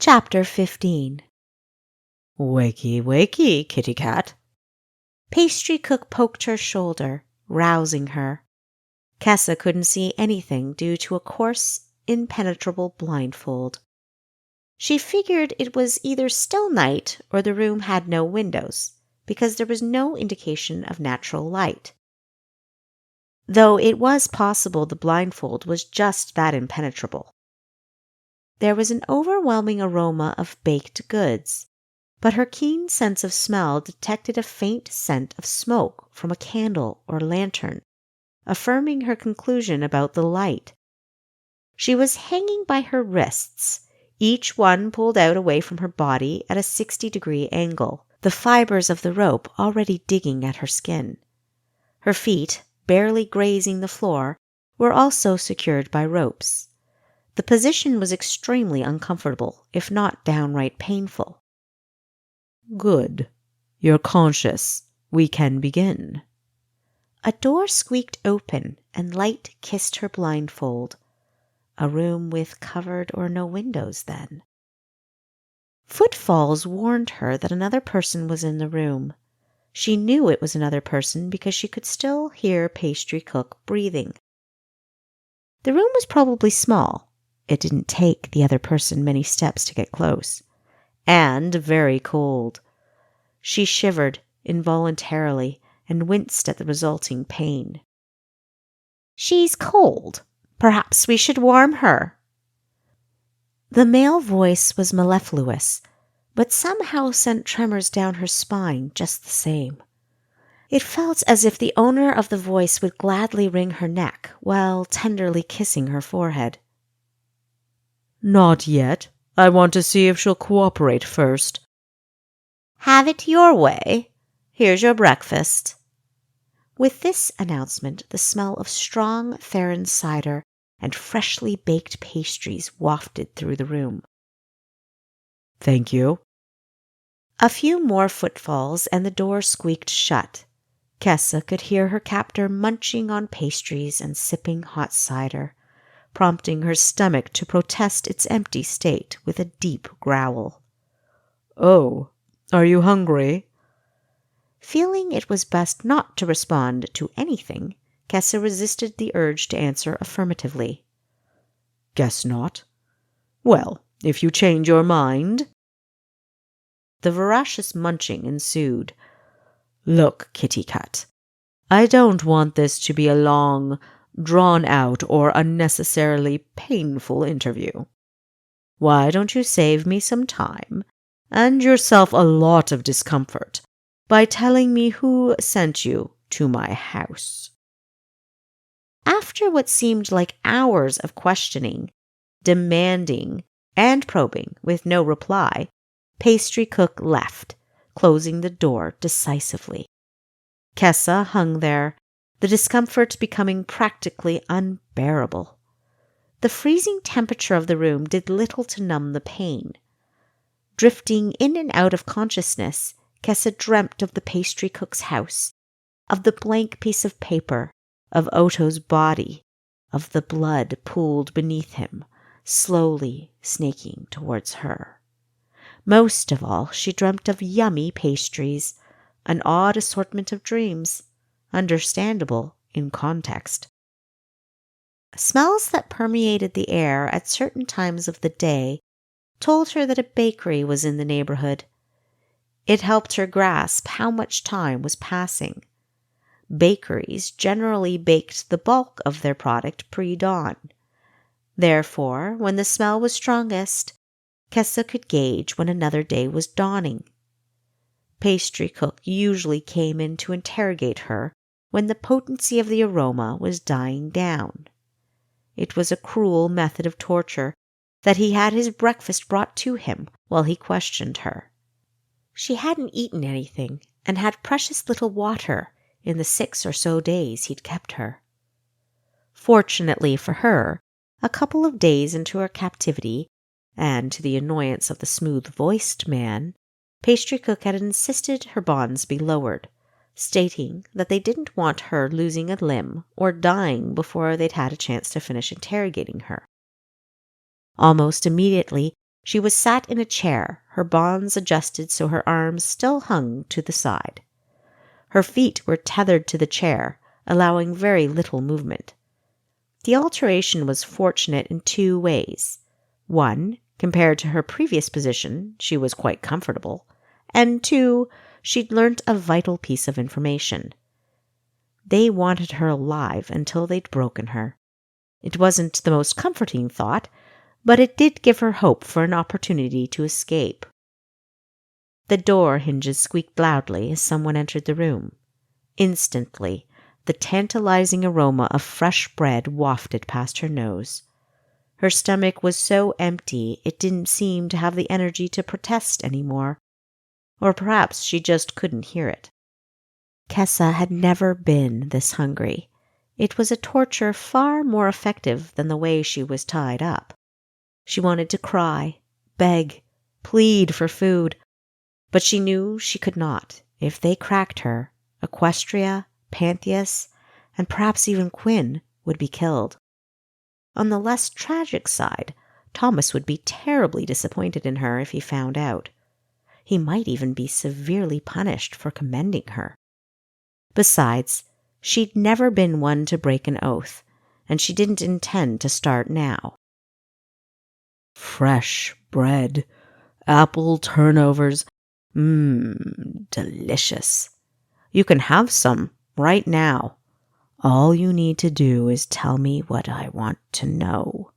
Chapter 15. Wakey, wakey, kitty cat. Pastry cook poked her shoulder, rousing her. Kessa couldn't see anything due to a coarse, impenetrable blindfold. She figured it was either still night or the room had no windows, because there was no indication of natural light. Though it was possible the blindfold was just that impenetrable. There was an overwhelming aroma of baked goods, but her keen sense of smell detected a faint scent of smoke from a candle or lantern, affirming her conclusion about the light. She was hanging by her wrists, each one pulled out away from her body at a 60-degree angle, the fibers of the rope already digging at her skin. Her feet, barely grazing the floor, were also secured by ropes. The position was extremely uncomfortable, if not downright painful. Good. You're conscious. We can begin. A door squeaked open and light kissed her blindfold. A room with covered or no windows, then. Footfalls warned her that another person was in the room. She knew it was another person because she could still hear pastry cook breathing. The room was probably small. It didn't take the other person many steps to get close. And very cold. She shivered involuntarily and winced at the resulting pain. "She's cold. Perhaps we should warm her." The male voice was mellifluous, but somehow sent tremors down her spine just the same. It felt as if the owner of the voice would gladly wring her neck while tenderly kissing her forehead. Not yet. I want to see if she'll cooperate first. "Have it your way. Here's your breakfast." With this announcement, the smell of strong Theron cider and freshly baked pastries wafted through the room. Thank you. A few more footfalls and the door squeaked shut. Kessa could hear her captor munching on pastries and sipping hot cider, prompting her stomach to protest its empty state with a deep growl. Oh, are you hungry? Feeling it was best not to respond to anything, Kessa resisted the urge to answer affirmatively. Guess not. Well, if you change your mind. The voracious munching ensued. Look, kitty cat, I don't want this to be a long, drawn-out or unnecessarily painful interview. Why don't you save me some time and yourself a lot of discomfort by telling me who sent you to my house? After what seemed like hours of questioning, demanding, and probing with no reply, pastry cook left, closing the door decisively. Kessa hung there, the discomfort becoming practically unbearable. The freezing temperature of the room did little to numb the pain. Drifting in and out of consciousness, Kessa dreamt of the pastry cook's house, of the blank piece of paper, of Otto's body, of the blood pooled beneath him, slowly snaking towards her. Most of all, she dreamt of yummy pastries, an odd assortment of dreams, understandable in context. Smells that permeated the air at certain times of the day told her that a bakery was in the neighborhood. It helped her grasp how much time was passing. Bakeries generally baked the bulk of their product pre-dawn. Therefore, when the smell was strongest, Kessa could gauge when another day was dawning. Pastry cook usually came in to interrogate her when the potency of the aroma was dying down. It was a cruel method of torture that he had his breakfast brought to him while he questioned her. She hadn't eaten anything and had precious little water in the 6 or so days he'd kept her. Fortunately for her, a couple of days into her captivity, and to the annoyance of the smooth-voiced man, pastry cook had insisted her bonds be lowered, stating that they didn't want her losing a limb or dying before they'd had a chance to finish interrogating her. Almost immediately, She was sat in a chair, her bonds adjusted so her arms still hung to the side. Her feet were tethered to the chair, allowing very little movement. The alteration was fortunate in two ways. One, compared to her previous position, she was quite comfortable. And two, she'd learnt a vital piece of information. They wanted her alive until they'd broken her. It wasn't the most comforting thought, but it did give her hope for an opportunity to escape. The door hinges squeaked loudly as someone entered the room. Instantly, the tantalizing aroma of fresh bread wafted past her nose. Her stomach was so empty it didn't seem to have the energy to protest anymore. Or perhaps she just couldn't hear it. Kessa had never been this hungry. It was a torture far more effective than the way she was tied up. She wanted to cry, beg, plead for food, but she knew she could not. If they cracked her, Aquestria, Pantheus, and perhaps even Quinn would be killed. On the less tragic side, Thomas would be terribly disappointed in her if he found out. He might even be severely punished for commending her. Besides, she'd never been one to break an oath, and she didn't intend to start now. Fresh bread, apple turnovers, delicious. You can have some right now. All you need to do is tell me what I want to know.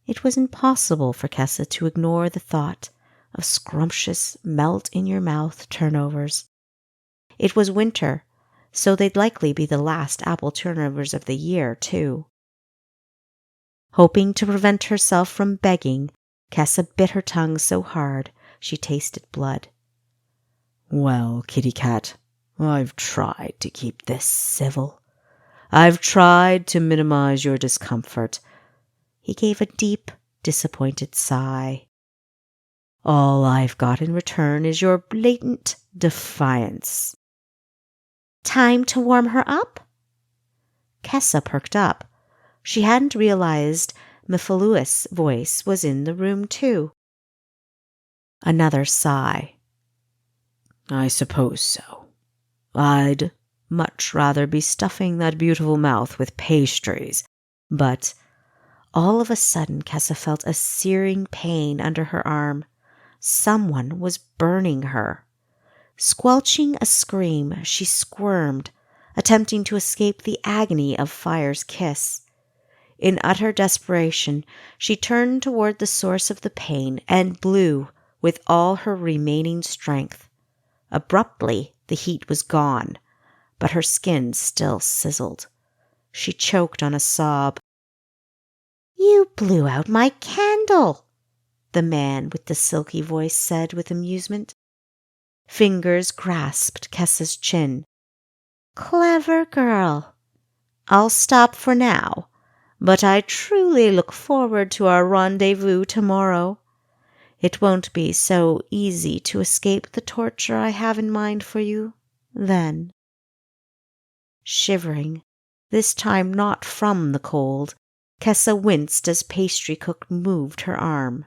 It was impossible for Kessa to ignore the thought of scrumptious, melt-in-your-mouth turnovers. It was winter, so they'd likely be the last apple turnovers of the year, too. Hoping to prevent herself from begging, Kessa bit her tongue so hard she tasted blood. Well, kitty cat, I've tried to keep this civil. I've tried to minimize your discomfort. He gave a deep, disappointed sigh. All I've got in return is your blatant defiance. Time to warm her up? Kessa perked up. She hadn't realized Mephiluus' voice was in the room, too. Another sigh. I suppose so. I'd much rather be stuffing that beautiful mouth with pastries, but all of a sudden Kessa felt a searing pain under her arm. Someone was burning her. Squelching a scream, she squirmed, attempting to escape the agony of fire's kiss. In utter desperation, she turned toward the source of the pain and blew with all her remaining strength. Abruptly, the heat was gone, but her skin still sizzled. She choked on a sob. "You blew out my candle," the man with the silky voice said with amusement. Fingers grasped Kessa's chin. "Clever girl. I'll stop for now, but I truly look forward to our rendezvous tomorrow. It won't be so easy to escape the torture I have in mind for you then." Shivering, this time not from the cold, Kessa winced as Pastry Cook moved her arm.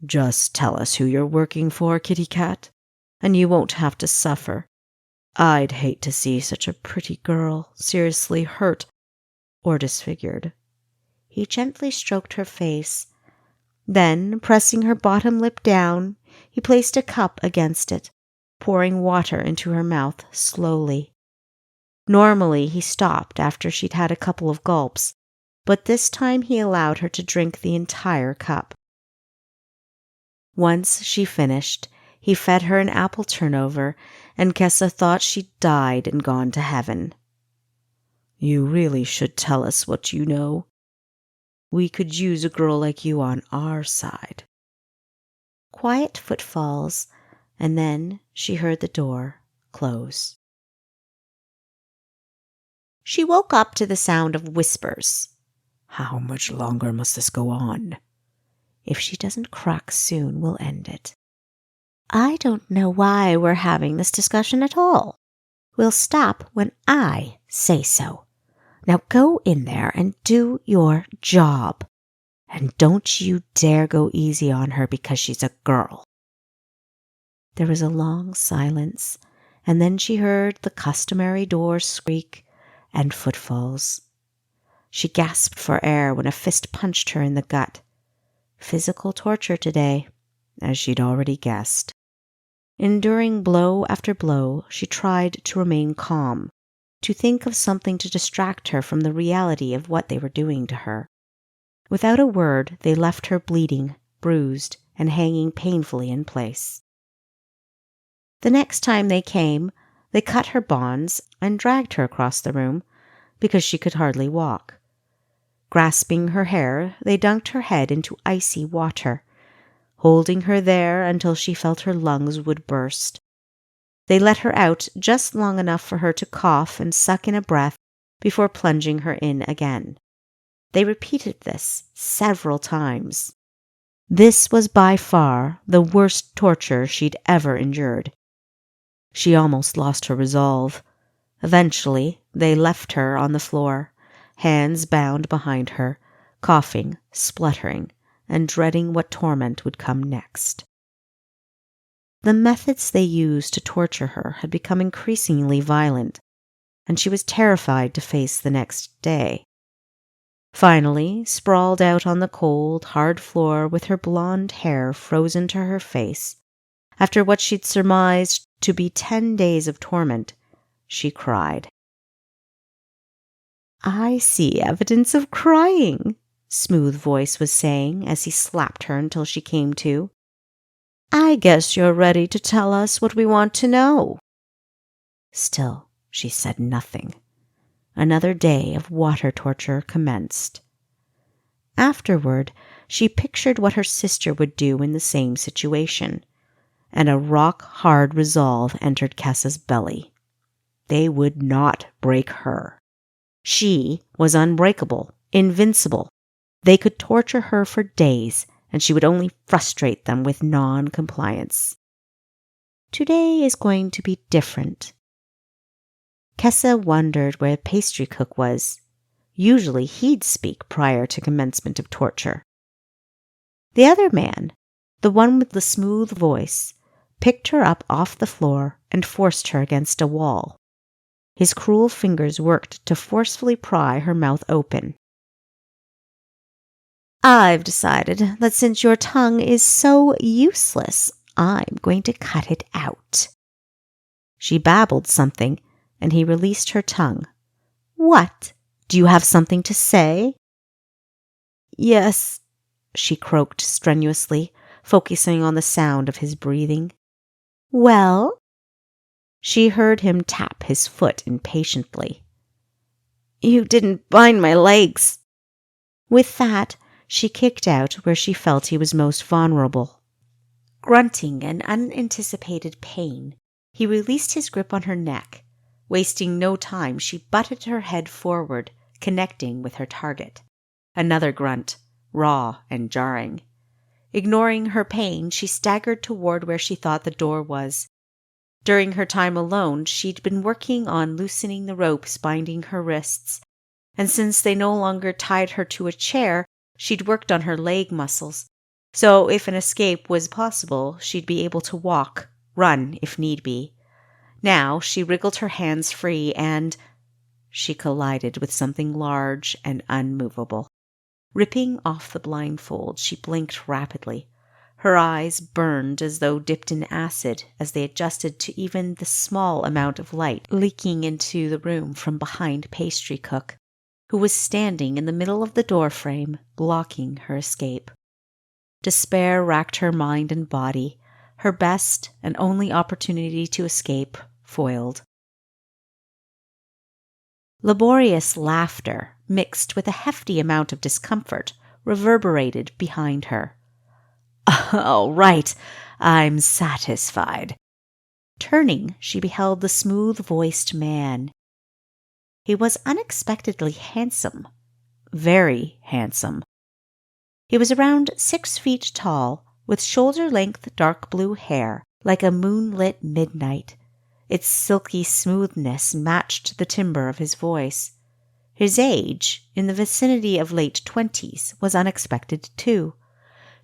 Just tell us who you're working for, kitty cat, and you won't have to suffer. I'd hate to see such a pretty girl seriously hurt or disfigured. He gently stroked her face. Then, pressing her bottom lip down, he placed a cup against it, pouring water into her mouth slowly. Normally, he stopped after she'd had a couple of gulps, but this time he allowed her to drink the entire cup. Once she finished, he fed her an apple turnover, and Kessa thought she'd died and gone to heaven. You really should tell us what you know. We could use a girl like you on our side. Quiet footfalls, and then she heard the door close. She woke up to the sound of whispers. How much longer must this go on? If she doesn't crack soon, we'll end it. I don't know why we're having this discussion at all. We'll stop when I say so. Now go in there and do your job. And don't you dare go easy on her because she's a girl." There was a long silence, and then she heard the customary door squeak and footfalls. She gasped for air when a fist punched her in the gut. Physical torture today, as she'd already guessed. Enduring blow after blow, she tried to remain calm, to think of something to distract her from the reality of what they were doing to her. Without a word, they left her bleeding, bruised, and hanging painfully in place. The next time they came, they cut her bonds and dragged her across the room, because she could hardly walk. Grasping her hair, they dunked her head into icy water, holding her there until she felt her lungs would burst. They let her out just long enough for her to cough and suck in a breath before plunging her in again. They repeated this several times. This was by far the worst torture she'd ever endured. She almost lost her resolve. Eventually, they left her on the floor, hands bound behind her, coughing, spluttering, and dreading what torment would come next. The methods they used to torture her had become increasingly violent, and she was terrified to face the next day. Finally, sprawled out on the cold, hard floor with her blonde hair frozen to her face, after what she'd surmised to be 10 days of torment, she cried. "I see evidence of crying," Smooth Voice was saying as he slapped her until she came to. "I guess you're ready to tell us what we want to know." Still, she said nothing. Another day of water torture commenced. Afterward, she pictured what her sister would do in the same situation, and a rock-hard resolve entered Kessa's belly. They would not break her. She was unbreakable, invincible. They could torture her for days, and she would only frustrate them with non-compliance. Today is going to be different. Kessa wondered where pastry cook was. Usually he'd speak prior to commencement of torture. The other man, the one with the smooth voice, picked her up off the floor and forced her against a wall. His cruel fingers worked to forcefully pry her mouth open. "I've decided that since your tongue is so useless, I'm going to cut it out." She babbled something, and he released her tongue. "What? Do you have something to say?" "Yes," she croaked strenuously, focusing on the sound of his breathing. "Well?" She heard him tap his foot impatiently. "You didn't bind my legs." With that, she kicked out where she felt he was most vulnerable. Grunting an unanticipated pain, he released his grip on her neck. Wasting no time, she butted her head forward, connecting with her target. Another grunt, raw and jarring. Ignoring her pain, she staggered toward where she thought the door was. During her time alone, she'd been working on loosening the ropes binding her wrists, and since they no longer tied her to a chair, she'd worked on her leg muscles. So if an escape was possible, she'd be able to walk, run if need be. Now she wriggled her hands free and she collided with something large and unmovable. Ripping off the blindfold, she blinked rapidly. Her eyes burned as though dipped in acid as they adjusted to even the small amount of light leaking into the room from behind pastry cook, who was standing in the middle of the doorframe, blocking her escape. Despair racked her mind and body, her best and only opportunity to escape foiled. Laborious laughter, mixed with a hefty amount of discomfort, reverberated behind her. "All right, I'm satisfied." Turning, she beheld the smooth-voiced man. He was unexpectedly handsome, very handsome. He was around 6 feet tall, with shoulder-length dark blue hair, like a moonlit midnight. Its silky smoothness matched the timbre of his voice. His age, in the vicinity of late 20s, was unexpected too.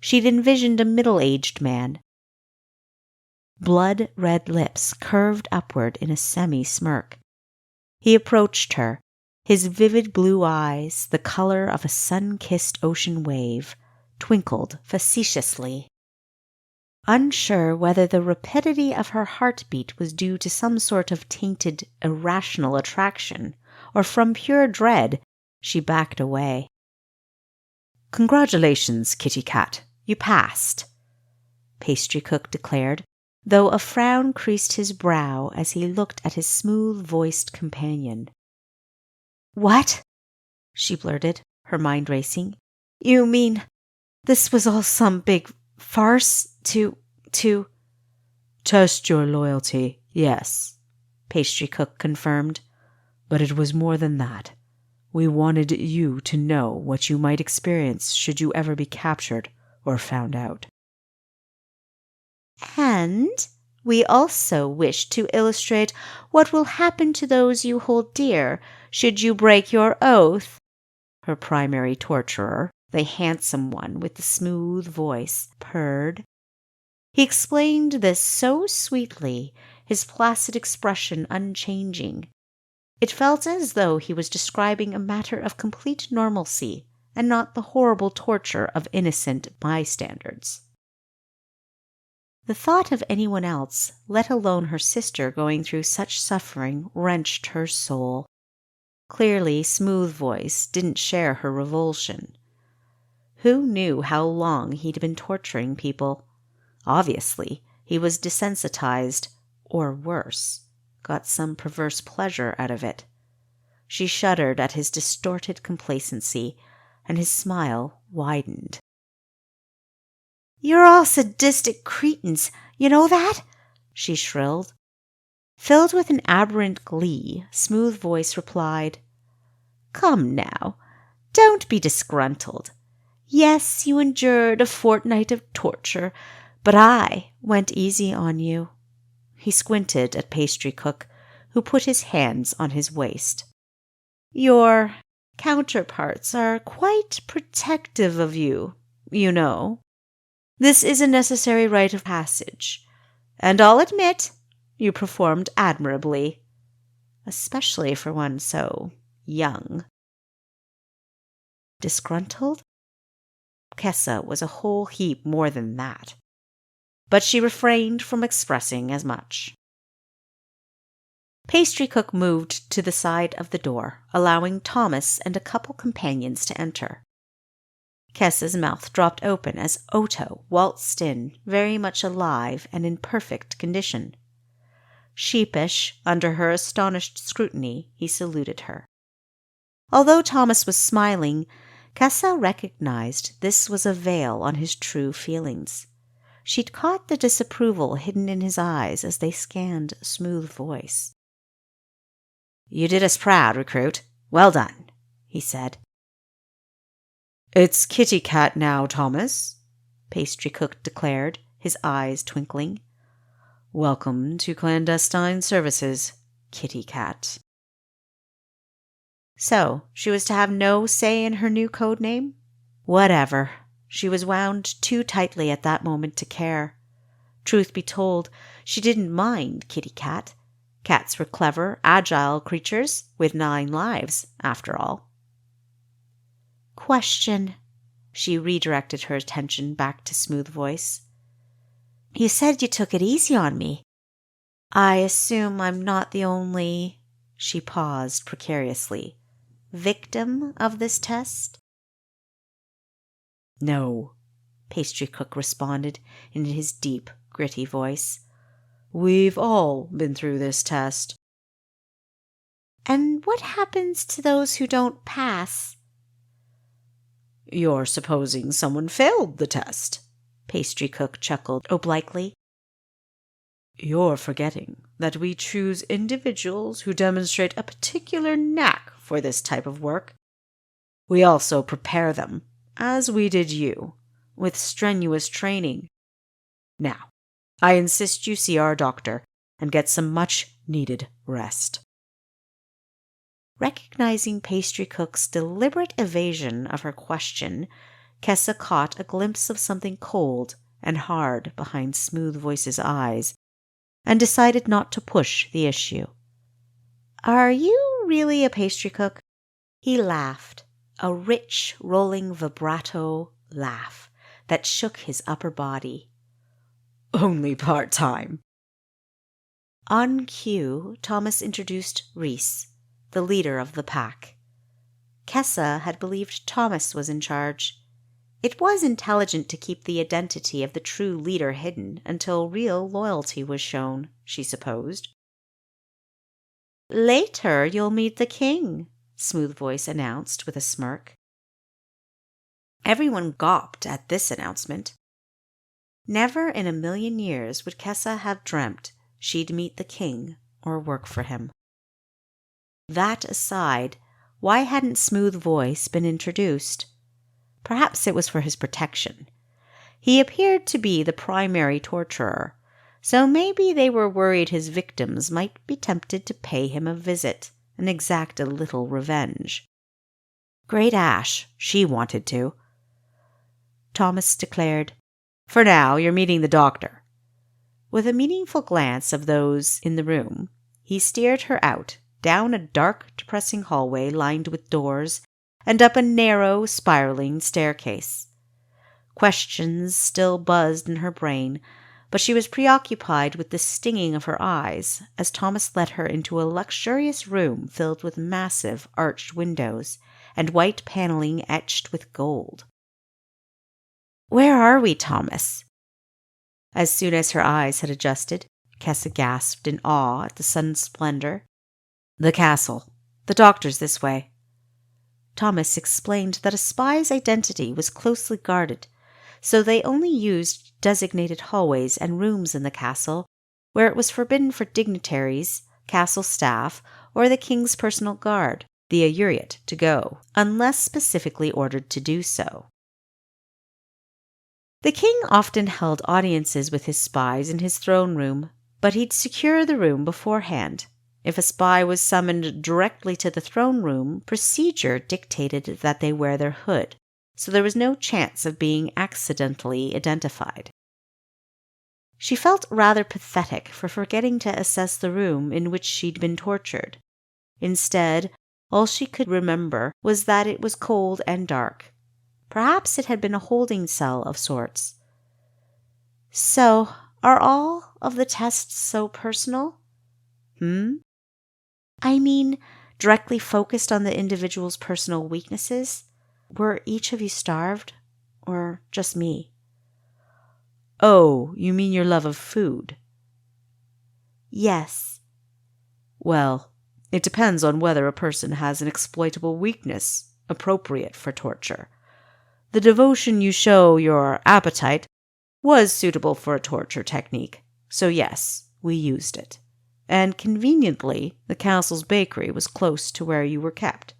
She'd envisioned a middle-aged man. Blood-red lips curved upward in a semi-smirk. He approached her, his vivid blue eyes, the color of a sun-kissed ocean wave, twinkled facetiously. Unsure whether the rapidity of her heartbeat was due to some sort of tainted, irrational attraction, or from pure dread, she backed away. "Congratulations, kitty cat. You passed," Pastry Cook declared, though a frown creased his brow as he looked at his smooth-voiced companion. "What?" she blurted, her mind racing. "You mean this was all some big farce to... Test your loyalty, yes," Pastry Cook confirmed. "But it was more than that. We wanted you to know what you might experience should you ever be captured or found out." "And we also wish to illustrate what will happen to those you hold dear should you break your oath," her primary torturer, the handsome one with the smooth voice, purred. He explained this so sweetly, his placid expression unchanging. It felt as though he was describing a matter of complete normalcy and not the horrible torture of innocent bystanders. The thought of anyone else, let alone her sister, going through such suffering wrenched her soul. Clearly, Smooth Voice didn't share her revulsion. Who knew how long he'd been torturing people? Obviously, he was desensitized, or worse, got some perverse pleasure out of it. She shuddered at his distorted complacency, and his smile widened. "You're all sadistic cretins, you know that?" she shrilled. Filled with an aberrant glee, Smooth Voice replied, "Come now, don't be disgruntled. Yes, you endured a fortnight of torture, but I went easy on you." He squinted at Pastry Cook, who put his hands on his waist. "Your counterparts are quite protective of you, you know. This is a necessary rite of passage, and I'll admit you performed admirably, especially for one so young." Disgruntled? Kessa was a whole heap more than that, but she refrained from expressing as much. Pastry Cook moved to the side of the door, allowing Thomas and a couple companions to enter. Kessa's mouth dropped open as Otto waltzed in, very much alive and in perfect condition. Sheepish, under her astonished scrutiny, he saluted her. Although Thomas was smiling, Kessa recognized this was a veil on his true feelings. She'd caught the disapproval hidden in his eyes as they scanned Smooth Voice. "You did us proud, recruit. Well done," he said. "It's kitty cat now, Thomas," Pastry Cook declared, his eyes twinkling. "Welcome to Clandestine Services, kitty cat." So, she was to have no say in her new code name? Whatever. She was wound too tightly at that moment to care. Truth be told, she didn't mind kitty cat. Cats were clever, agile creatures with 9 lives, after all. "Question." She redirected her attention back to Smooth Voice. "You said you took it easy on me. I assume I'm not the only," she paused precariously, "victim of this test?" "No," Pastry Cook responded in his deep, gritty voice. "We've all been through this test." "And what happens to those who don't pass?" "You're supposing someone failed the test," Pastry Cook chuckled obliquely. "You're forgetting that we choose individuals who demonstrate a particular knack for this type of work. We also prepare them, as we did you, with strenuous training. Now, I insist you see our doctor and get some much-needed rest." Recognizing pastry cook's deliberate evasion of her question, Kessa caught a glimpse of something cold and hard behind Smooth Voice's eyes and decided not to push the issue. "Are you really a pastry cook?" He laughed, a rich, rolling vibrato laugh that shook his upper body. "Only part-time." On cue, Thomas introduced Reese, the leader of the pack. Kessa had believed Thomas was in charge. It was intelligent to keep the identity of the true leader hidden until real loyalty was shown, she supposed. "Later you'll meet the king," Smooth Voice announced with a smirk. Everyone gawped at this announcement. Never in a million years would Kessa have dreamt she'd meet the king or work for him. That aside, why hadn't Smooth Voice been introduced? Perhaps it was for his protection. He appeared to be the primary torturer, so maybe they were worried his victims might be tempted to pay him a visit and exact a little revenge. Great Ash, she wanted to. Thomas declared, "For now, you're meeting the doctor." With a meaningful glance of those in the room, he steered her out, down a dark, depressing hallway lined with doors, and up a narrow, spiraling staircase. Questions still buzzed in her brain, but she was preoccupied with the stinging of her eyes as Thomas led her into a luxurious room filled with massive, arched windows and white paneling etched with gold. "Where are we, Thomas?" As soon as her eyes had adjusted, Kessa gasped in awe at the sudden splendor. "The castle. The doctor's this way." Thomas explained that a spy's identity was closely guarded, so they only used designated hallways and rooms in the castle where it was forbidden for dignitaries, castle staff, or the king's personal guard, the Excerpt, to go, unless specifically ordered to do so. The king often held audiences with his spies in his throne room, but he'd secure the room beforehand. If a spy was summoned directly to the throne room, procedure dictated that they wear their hood, so there was no chance of being accidentally identified. She felt rather pathetic for forgetting to assess the room in which she'd been tortured. Instead, all she could remember was that it was cold and dark. Perhaps it had been a holding cell of sorts. "So, are all of the tests so personal?" "I mean, directly focused on the individual's personal weaknesses? Were each of you starved? Or just me?" "Oh, you mean your love of food?" "Yes." "Well, it depends on whether a person has an exploitable weakness appropriate for torture. The devotion you show your appetite was suitable for a torture technique, so yes, we used it. And conveniently, the castle's bakery was close to where you were kept.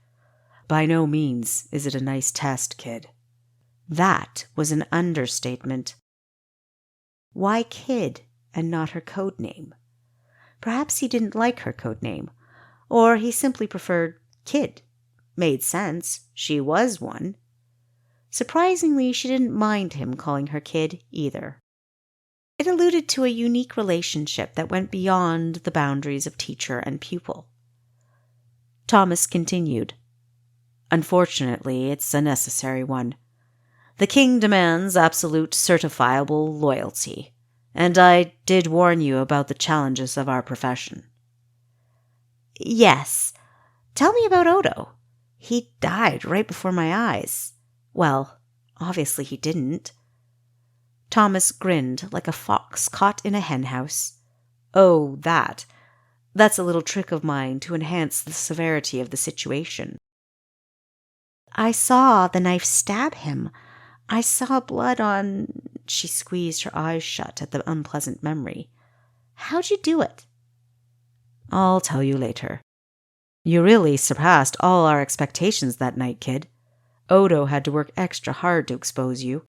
By no means is it a nice test, kid." That was an understatement. Why Kid and not her code name? Perhaps he didn't like her code name, or he simply preferred Kid. Made sense. She was one. Surprisingly, she didn't mind him calling her Kid either. It alluded to a unique relationship that went beyond the boundaries of teacher and pupil. Thomas continued, "Unfortunately, it's a necessary one. The king demands absolute certifiable loyalty, and I did warn you about the challenges of our profession." "Yes. Tell me about Odo. He died right before my eyes. Well, obviously he didn't." Thomas grinned like a fox caught in a henhouse. "Oh, that's a little trick of mine to enhance the severity of the situation." "I saw the knife stab him. I saw blood on—" She squeezed her eyes shut at the unpleasant memory. "How'd you do it?" "I'll tell you later. You really surpassed all our expectations that night, kid. Odo had to work extra hard to expose you."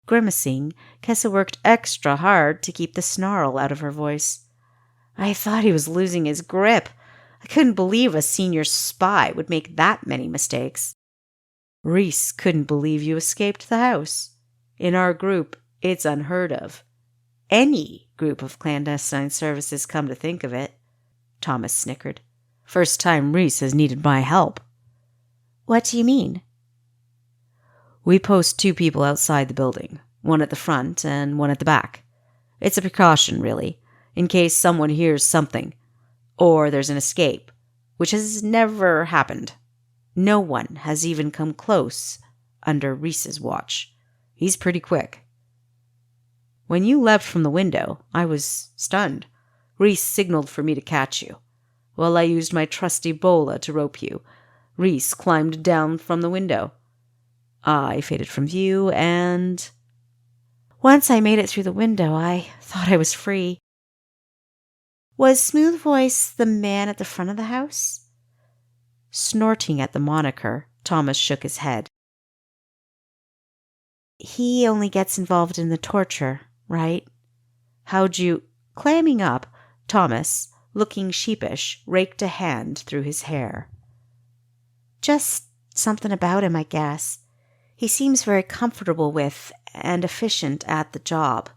Grimacing, Kessa worked extra hard to keep the snarl out of her voice. "I thought he was losing his grip. I couldn't believe a senior spy would make that many mistakes. Reese couldn't believe you escaped the house. In our group, it's unheard of. Any group of clandestine services, come to think of it. Thomas snickered. First time Reese has needed my help. What do you mean? We post 2 people outside the building, one at the front and one at the back. It's a precaution, really, in case someone hears something, or there's an escape, which has never happened. No one has even come close under Reese's watch. He's pretty quick. When you leapt from the window, I was stunned. Reese signaled for me to catch you. While I used my trusty bola to rope you, Reese climbed down from the window. I faded from view, and once I made it through the window, I thought I was free. Was Smooth Voice the man at the front of the house? Snorting at the moniker, Thomas shook his head. He only gets involved in the torture, right? How'd you... Clamming up, Thomas, looking sheepish, raked a hand through his hair. Just something about him, I guess. He seems very comfortable with and efficient at the job,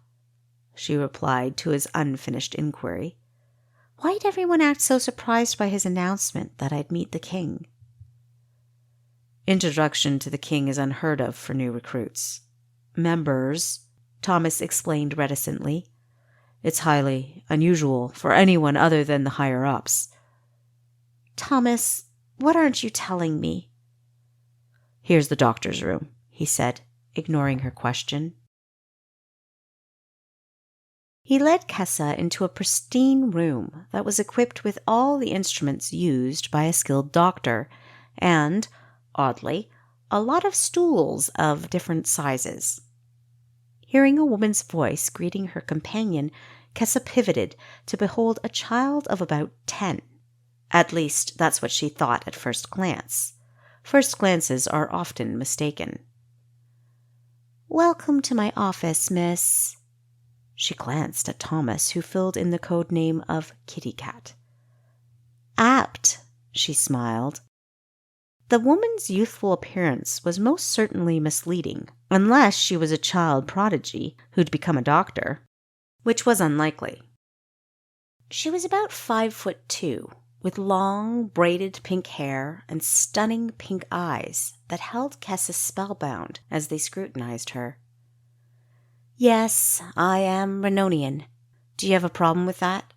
she replied to his unfinished inquiry. Why'd everyone act so surprised by his announcement that I'd meet the king? Introduction to the king is unheard of for new recruits. Members, Thomas explained reticently. It's highly unusual for anyone other than the higher-ups. Thomas, what aren't you telling me? Here's the doctor's room, he said, ignoring her question. He led Kessa into a pristine room that was equipped with all the instruments used by a skilled doctor and, oddly, a lot of stools of different sizes. Hearing a woman's voice greeting her companion, Kessa pivoted to behold a child of about 10. At least, that's what she thought at first glance. First glances are often mistaken. Welcome to my office, miss. She glanced at Thomas, who filled in the code name of Kitty Cat. Apt, she smiled. The woman's youthful appearance was most certainly misleading, unless she was a child prodigy who'd become a doctor, which was unlikely. She was about 5'2", with long, braided pink hair and stunning pink eyes that held Kessa spellbound as they scrutinized her. Yes, I am Renonian. Do you have a problem with that?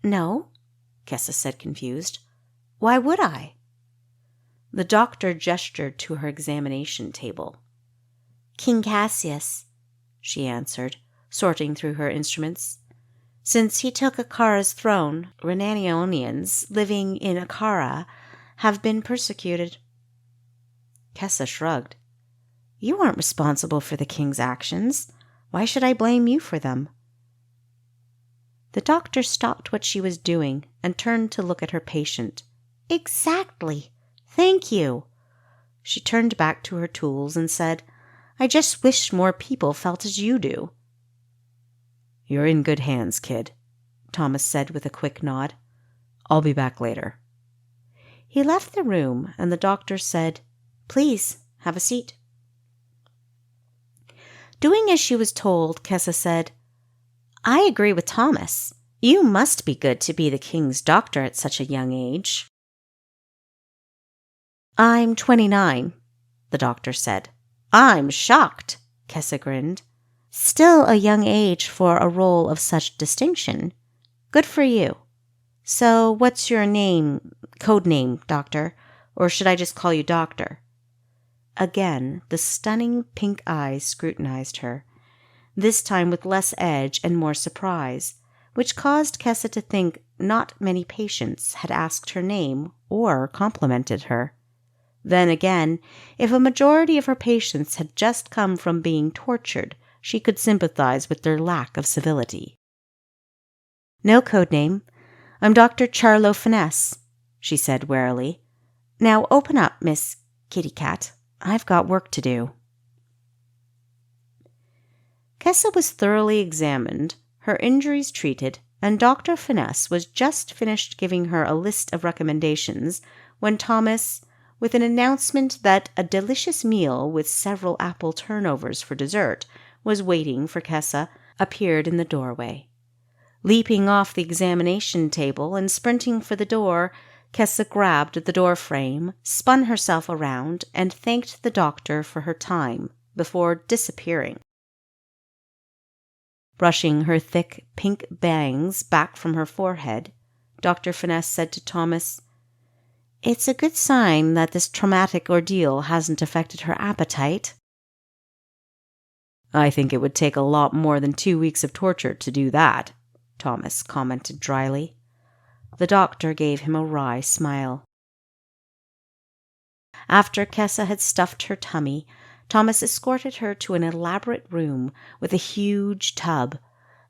No, Kessa said, confused. Why would I? The doctor gestured to her examination table. King Cassius, she answered, sorting through her instruments. Since he took Akara's throne, Renanionians living in Akara have been persecuted. Kessa shrugged. You aren't responsible for the king's actions. Why should I blame you for them? The doctor stopped what she was doing and turned to look at her patient. Exactly. Thank you. She turned back to her tools and said, I just wish more people felt as you do. You're in good hands, kid, Thomas said with a quick nod. I'll be back later. He left the room, and the doctor said, Please, have a seat. Doing as she was told, Kessa said, I agree with Thomas. You must be good to be the king's doctor at such a young age. I'm 29, the doctor said. I'm shocked, Kessa grinned. Still a young age for a role of such distinction. Good for you. So what's your name, code name, doctor? Or should I just call you doctor? Again, the stunning pink eyes scrutinized her, this time with less edge and more surprise, which caused Kessa to think not many patients had asked her name or complimented her. Then again, if a majority of her patients had just come from being tortured, she could sympathize with their lack of civility. No code name. I'm Dr. Charlo Finesse, she said warily. Now open up, Miss Kitty Cat. I've got work to do. Kessa was thoroughly examined, her injuries treated, and Dr. Finesse was just finished giving her a list of recommendations when Thomas, with an announcement that a delicious meal with several apple turnovers for dessert was waiting for Kessa, appeared in the doorway. Leaping off the examination table and sprinting for the door, Kessa grabbed the door frame, spun herself around, and thanked the doctor for her time before disappearing. Brushing her thick pink bangs back from her forehead, Dr. Finesse said to Thomas, "It's a good sign that this traumatic ordeal hasn't affected her appetite." "I think it would take a lot more than 2 weeks of torture to do that," Thomas commented dryly. The doctor gave him a wry smile. After Kessa had stuffed her tummy, Thomas escorted her to an elaborate room with a huge tub.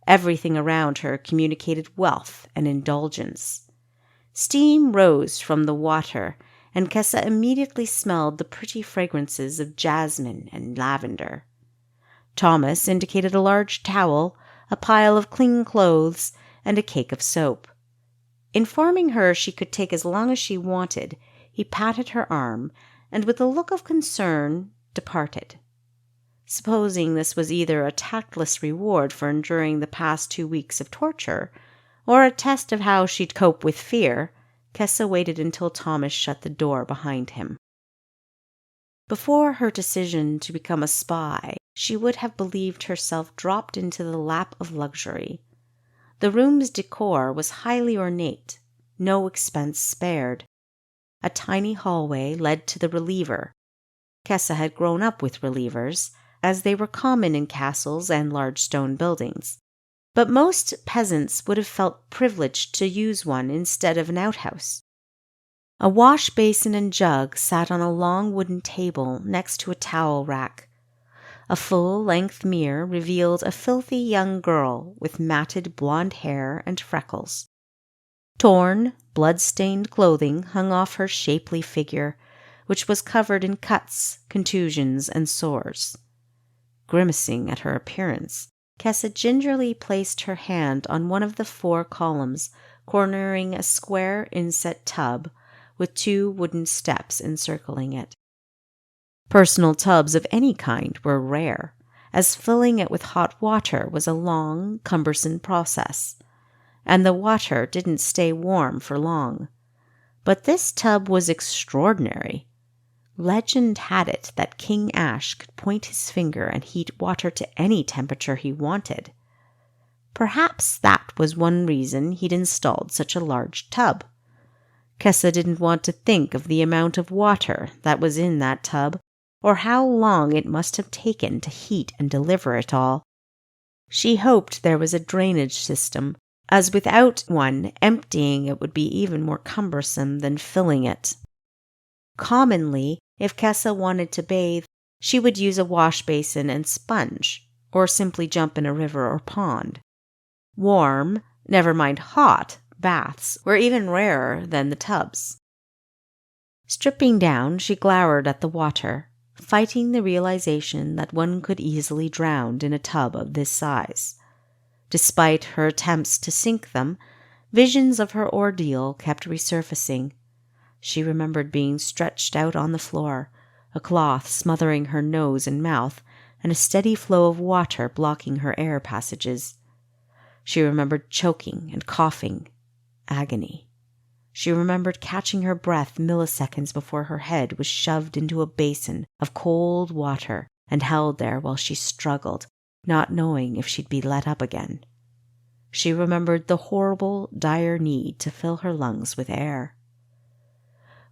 Everything around her communicated wealth and indulgence. Steam rose from the water, and Kessa immediately smelled the pretty fragrances of jasmine and lavender. Thomas indicated a large towel, a pile of clean clothes, and a cake of soap. Informing her she could take as long as she wanted, he patted her arm, and with a look of concern departed. Supposing this was either a tactless reward for enduring the past 2 weeks of torture, or a test of how she'd cope with fear, Kessa waited until Thomas shut the door behind him. Before her decision to become a spy, she would have believed herself dropped into the lap of luxury. The room's decor was highly ornate, no expense spared. A tiny hallway led to the reliever. Kessa had grown up with relievers, as they were common in castles and large stone buildings. But most peasants would have felt privileged to use one instead of an outhouse. A wash basin and jug sat on a long wooden table next to a towel rack. A full-length mirror revealed a filthy young girl with matted blonde hair and freckles. Torn, blood-stained clothing hung off her shapely figure, which was covered in cuts, contusions, and sores. Grimacing at her appearance, Kessa gingerly placed her hand on one of the 4 columns, cornering a square inset tub with 2 wooden steps encircling it. Personal tubs of any kind were rare, as filling it with hot water was a long, cumbersome process, and the water didn't stay warm for long. But this tub was extraordinary. Legend had it that King Ash could point his finger and heat water to any temperature he wanted. Perhaps that was one reason he'd installed such a large tub. Kessa didn't want to think of the amount of water that was in that tub, or how long it must have taken to heat and deliver it all. She hoped there was a drainage system, as without one, emptying it would be even more cumbersome than filling it. Commonly, if Kessa wanted to bathe, she would use a wash basin and sponge, or simply jump in a river or pond. Warm, never mind hot, baths were even rarer than the tubs. Stripping down, she glowered at the water, fighting the realization that one could easily drown in a tub of this size. Despite her attempts to sink them, visions of her ordeal kept resurfacing. She remembered being stretched out on the floor, a cloth smothering her nose and mouth, and a steady flow of water blocking her air passages. She remembered choking and coughing. Agony. She remembered catching her breath milliseconds before her head was shoved into a basin of cold water and held there while she struggled, not knowing if she'd be let up again. She remembered the horrible, dire need to fill her lungs with air.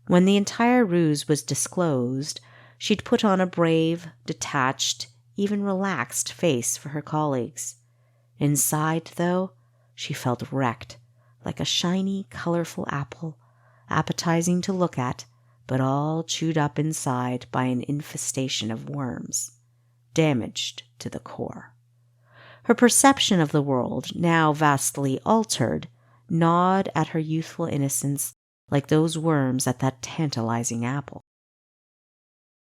When the entire ruse was disclosed, she'd put on a brave, detached, even relaxed face for her colleagues. Inside, though, she felt wrecked, like a shiny, colorful apple, appetizing to look at, but all chewed up inside by an infestation of worms, damaged to the core. Her perception of the world, now vastly altered, gnawed at her youthful innocence like those worms at that tantalizing apple.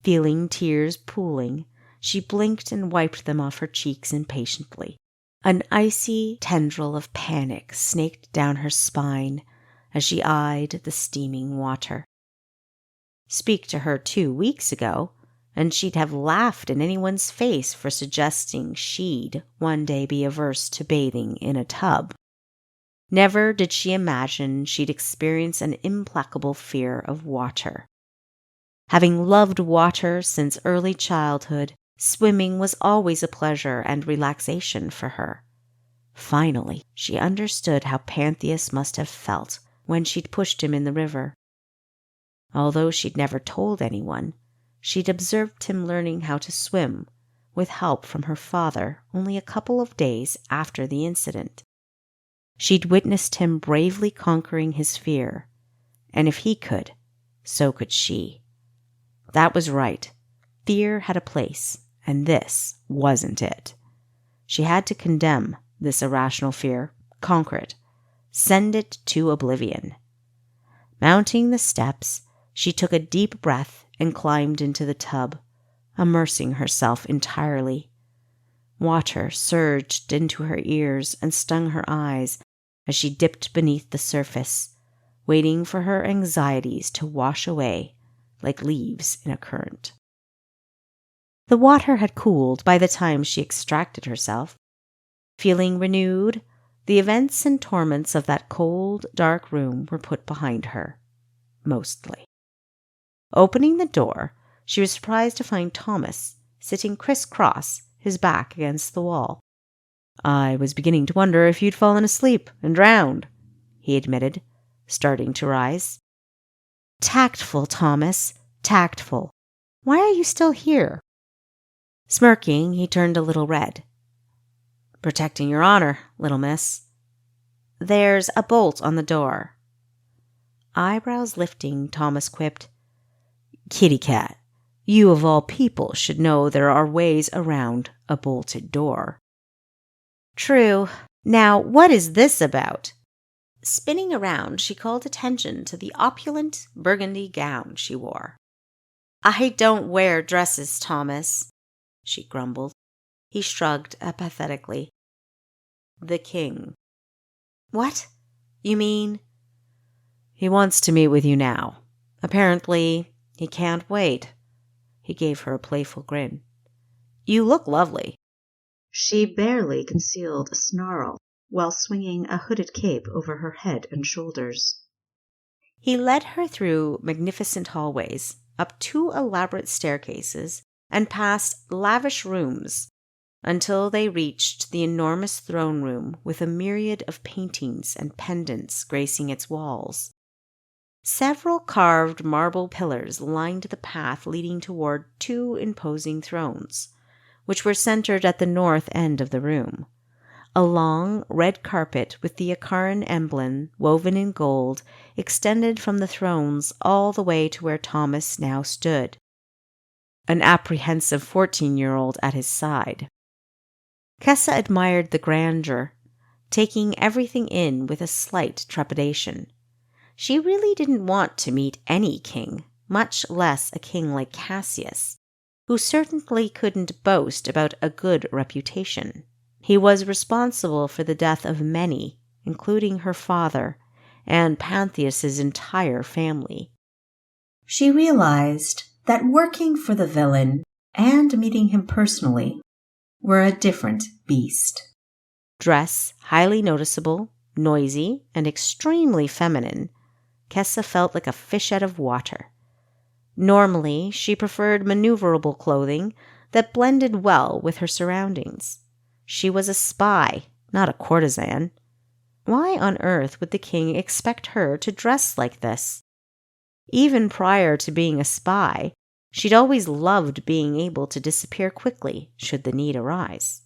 Feeling tears pooling, she blinked and wiped them off her cheeks impatiently. An icy tendril of panic snaked down her spine as she eyed the steaming water. Speak to her 2 weeks ago, and she'd have laughed in anyone's face for suggesting she'd one day be averse to bathing in a tub. Never did she imagine she'd experience an implacable fear of water. Having loved water since early childhood, swimming was always a pleasure and relaxation for her. Finally, she understood how Pantheus must have felt when she'd pushed him in the river. Although she'd never told anyone, she'd observed him learning how to swim, with help from her father, only a couple of days after the incident. She'd witnessed him bravely conquering his fear, and if he could, so could she. That was right. Fear had a place, and this wasn't it. She had to condemn this irrational fear, conquer it, send it to oblivion. Mounting the steps, she took a deep breath and climbed into the tub, immersing herself entirely. Water surged into her ears and stung her eyes as she dipped beneath the surface, waiting for her anxieties to wash away like leaves in a current. The water had cooled by the time she extracted herself. Feeling renewed, the events and torments of that cold, dark room were put behind her, mostly. Opening the door, she was surprised to find Thomas sitting crisscross, his back against the wall. "I was beginning to wonder if you'd fallen asleep and drowned," he admitted, starting to rise. "Tactful, Thomas, tactful. Why are you still here?" Smirking, he turned a little red. "Protecting your honor, little miss." "There's a bolt on the door." Eyebrows lifting, Thomas quipped, "Kitty cat, you of all people should know there are ways around a bolted door." "True. Now, what is this about?" Spinning around, she called attention to the opulent burgundy gown she wore. "I don't wear dresses, Thomas," she grumbled. He shrugged apathetically. "The king." "What? You mean?" "He wants to meet with you now. Apparently, he can't wait." He gave her a playful grin. "You look lovely." She barely concealed a snarl while swinging a hooded cape over her head and shoulders. He led her through magnificent hallways, up 2 elaborate staircases, and past lavish rooms until they reached the enormous throne room with a myriad of paintings and pendants gracing its walls. Several carved marble pillars lined the path leading toward 2 imposing thrones, which were centered at the north end of the room. A long red carpet with the Acharan emblem woven in gold extended from the thrones all the way to where Thomas now stood, an apprehensive 14-year-old at his side. Kessa admired the grandeur, taking everything in with a slight trepidation. She really didn't want to meet any king, much less a king like Cassius, who certainly couldn't boast about a good reputation. He was responsible for the death of many, including her father and Pantheus's entire family. She realized that working for the villain and meeting him personally were a different beast. Dress highly noticeable, noisy, and extremely feminine, Kessa felt like a fish out of water. Normally, she preferred maneuverable clothing that blended well with her surroundings. She was a spy, not a courtesan. Why on earth would the king expect her to dress like this? Even prior to being a spy, she'd always loved being able to disappear quickly should the need arise.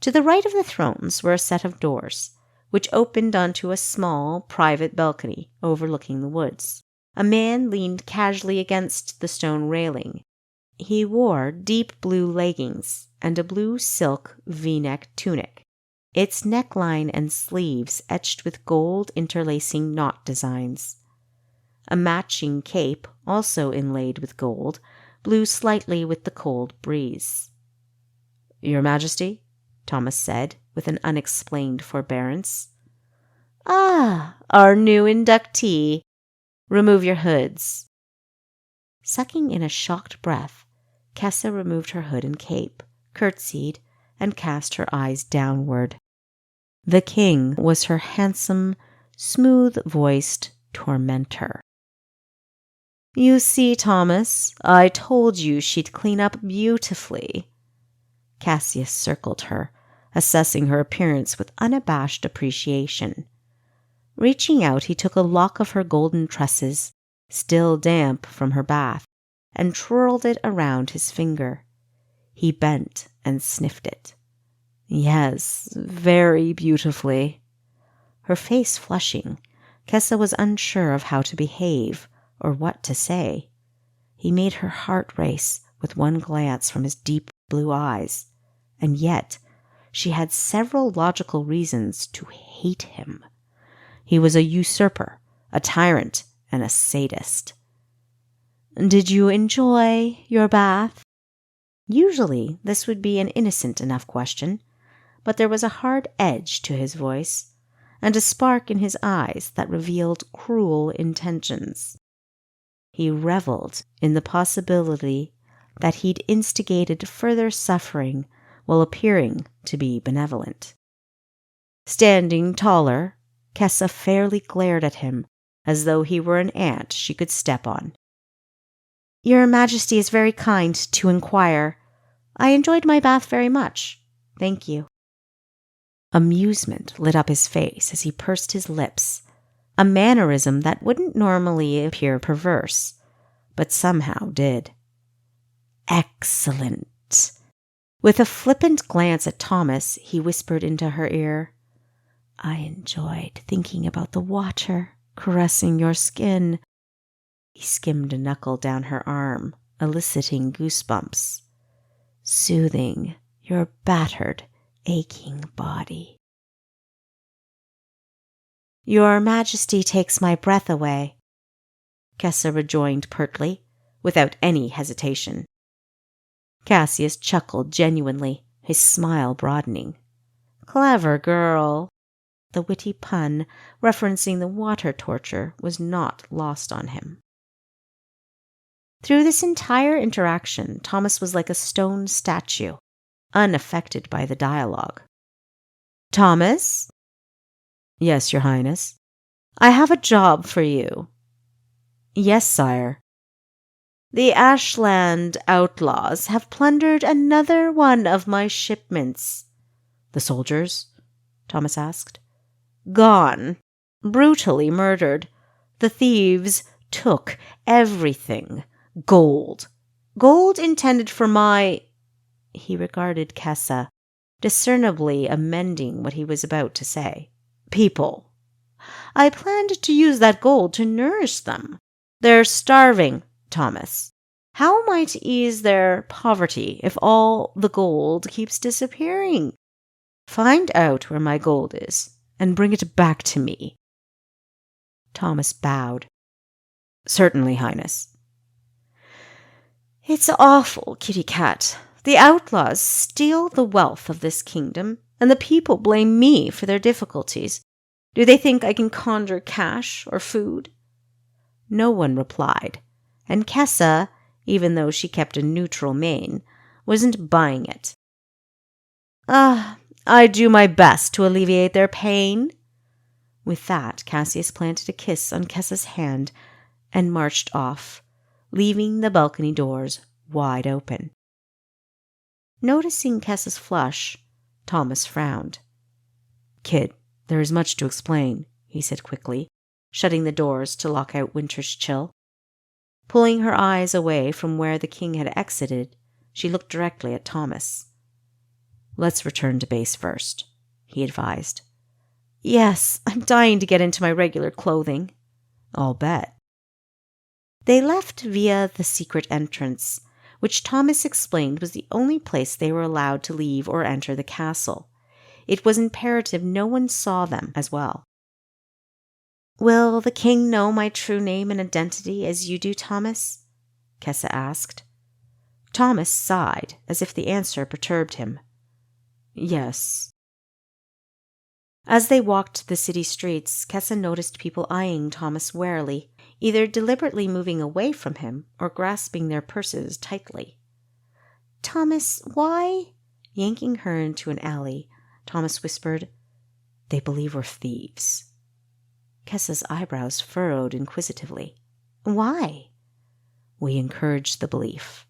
To the right of the thrones were a set of doors, which opened onto a small, private balcony overlooking the woods. A man leaned casually against the stone railing. He wore deep blue leggings and a blue silk V-neck tunic, its neckline and sleeves etched with gold interlacing knot designs. A matching cape, also inlaid with gold, blew slightly with the cold breeze. "Your Majesty?" Thomas said, with an unexplained forbearance. Ah, our new inductee. Remove your hoods. Sucking in a shocked breath, Kessa removed her hood and cape, curtsied, and cast her eyes downward. The king was her handsome, smooth-voiced tormentor. You see, Thomas, I told you she'd clean up beautifully. Cassius circled her, assessing her appearance with unabashed appreciation. Reaching out, he took a lock of her golden tresses, still damp from her bath, and twirled it around his finger. He bent and sniffed it. Yes, very beautifully. Her face flushing, Kessa was unsure of how to behave or what to say. He made her heart race with one glance from his deep blue eyes, and yet she had several logical reasons to hate him. He was a usurper, a tyrant, and a sadist. Did you enjoy your bath? Usually this would be an innocent enough question, but there was a hard edge to his voice, and a spark in his eyes that revealed cruel intentions. He reveled in the possibility that he'd instigated further suffering while appearing to be benevolent. Standing taller, Kessa fairly glared at him as though he were an ant she could step on. Your Majesty is very kind to inquire. I enjoyed my bath very much. Thank you. Amusement lit up his face as he pursed his lips, a mannerism that wouldn't normally appear perverse, but somehow did. Excellent. With a flippant glance at Thomas, he whispered into her ear, I enjoyed thinking about the water caressing your skin. He skimmed a knuckle down her arm, eliciting goosebumps, soothing your battered, aching body. Your Majesty takes my breath away, Kessa rejoined pertly, without any hesitation. Cassius chuckled genuinely, his smile broadening. Clever girl. The witty pun, referencing the water torture, was not lost on him. Through this entire interaction, Thomas was like a stone statue, unaffected by the dialogue. Thomas? Yes, Your Highness. I have a job for you. Yes, sire. The Ashland outlaws have plundered another one of my shipments. The soldiers? Thomas asked. Gone. Brutally murdered. The thieves took everything. Gold. Gold intended for my... He regarded Kessa, discernibly amending what he was about to say. People. I planned to use that gold to nourish them. They're starving, Thomas. How might ease their poverty if all the gold keeps disappearing? Find out where my gold is and bring it back to me. Thomas bowed. Certainly, Highness. It's awful, kitty cat. The outlaws steal the wealth of this kingdom, and the people blame me for their difficulties. Do they think I can conjure cash or food? No one replied, and Kessa, even though she kept a neutral mien, wasn't buying it. I do my best to alleviate their pain. With that, Cassius planted a kiss on Kessa's hand and marched off, leaving the balcony doors wide open. Noticing Kessa's flush, Thomas frowned. Kid, there is much to explain, he said quickly, shutting the doors to lock out winter's chill. Pulling her eyes away from where the king had exited, she looked directly at Thomas. Let's return to base first, he advised. Yes, I'm dying to get into my regular clothing. I'll bet. They left via the secret entrance, which Thomas explained was the only place they were allowed to leave or enter the castle. It was imperative no one saw them as well. Will the king know my true name and identity as you do, Thomas? Kessa asked. Thomas sighed, as if the answer perturbed him. Yes. As they walked the city streets, Kessa noticed people eyeing Thomas warily, either deliberately moving away from him or grasping their purses tightly. Thomas, why? Yanking her into an alley, Thomas whispered, "They believe we're thieves." Kessa's eyebrows furrowed inquisitively. Why? We encourage the belief.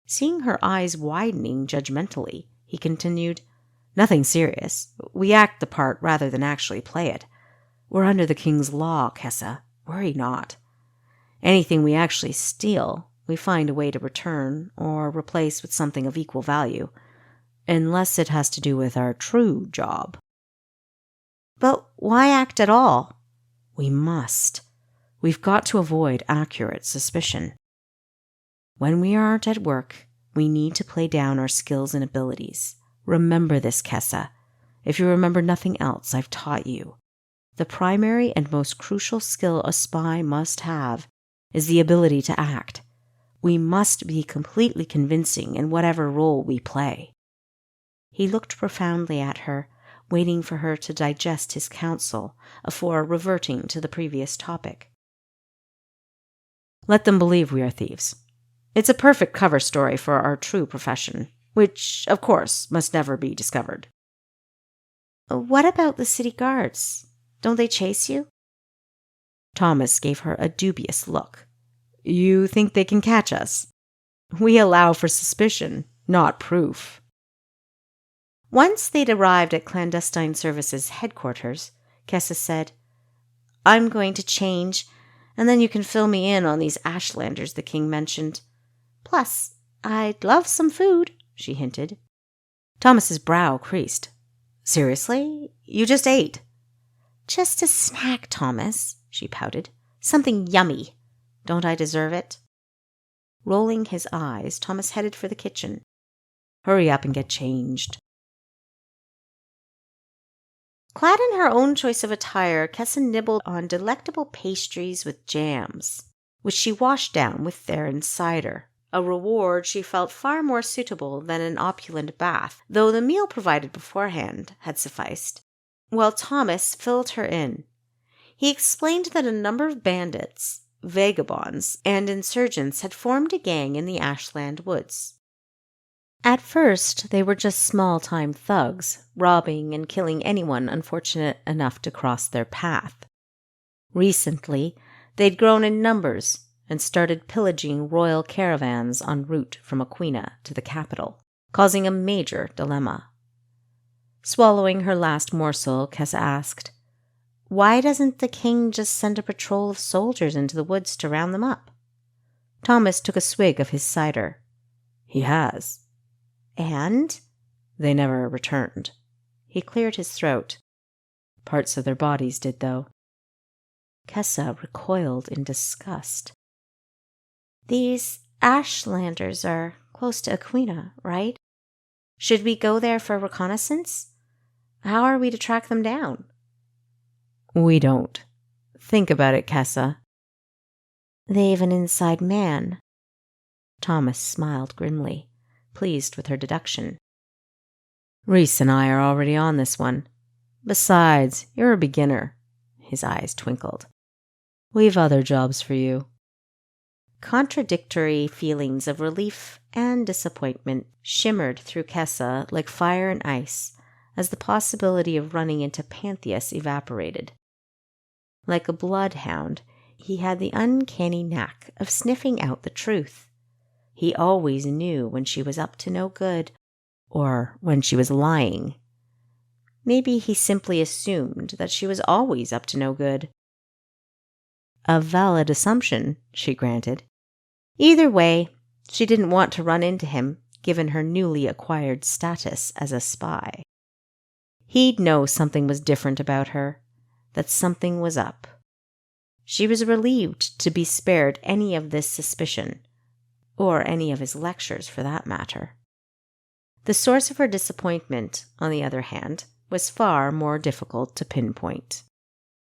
Seeing her eyes widening judgmentally, he continued, "Nothing serious. We act the part rather than actually play it. We're under the king's law, Kessa. Worry not. Anything we actually steal, we find a way to return or replace with something of equal value, unless it has to do with our true job." But why act at all? We must. We've got to avoid accurate suspicion. When we aren't at work, we need to play down our skills and abilities. Remember this, Kessa. If you remember nothing else I've taught you, the primary and most crucial skill a spy must have is the ability to act. We must be completely convincing in whatever role we play. He looked profoundly at her, waiting for her to digest his counsel before reverting to the previous topic. Let them believe we are thieves. It's a perfect cover story for our true profession, which, of course, must never be discovered. What about the city guards? Don't they chase you? Thomas gave her a dubious look. You think they can catch us? We allow for suspicion, not proof. Once they'd arrived at Clandestine Services headquarters, Kessa said, "I'm going to change, and then you can fill me in on these Ashlanders the king mentioned. Plus, I'd love some food," she hinted. Thomas's brow creased. Seriously? You just ate? Just a snack, Thomas, she pouted. Something yummy. Don't I deserve it? Rolling his eyes, Thomas headed for the kitchen. Hurry up and get changed. Clad in her own choice of attire, Kessa nibbled on delectable pastries with jams, which she washed down with their cider, a reward she felt far more suitable than an opulent bath, though the meal provided beforehand had sufficed. While Thomas filled her in, he explained that a number of bandits, vagabonds, and insurgents had formed a gang in the Ashland woods. At first, they were just small-time thugs, robbing and killing anyone unfortunate enough to cross their path. Recently, they'd grown in numbers and started pillaging royal caravans en route from Aquina to the capital, causing a major dilemma. Swallowing her last morsel, Kessa asked, "Why doesn't the king just send a patrol of soldiers into the woods to round them up?" Thomas took a swig of his cider. "He has." "And?" "They never returned." He cleared his throat. "Parts of their bodies did, though." Kessa recoiled in disgust. "These Ashlanders are close to Aquina, right? Should we go there for reconnaissance? How are we to track them down?" "We don't. Think about it, Kessa." "They've an inside man." Thomas smiled grimly, pleased with her deduction. "Reese and I are already on this one. Besides, you're a beginner." His eyes twinkled. "We've other jobs for you." Contradictory feelings of relief and disappointment shimmered through Kessa like fire and ice as the possibility of running into Pantheus evaporated. Like a bloodhound, he had the uncanny knack of sniffing out the truth. He always knew when she was up to no good, or when she was lying. Maybe he simply assumed that she was always up to no good. A valid assumption, she granted. Either way, she didn't want to run into him, given her newly acquired status as a spy. He'd know something was different about her, that something was up. She was relieved to be spared any of this suspicion, or any of his lectures for that matter. The source of her disappointment, on the other hand, was far more difficult to pinpoint.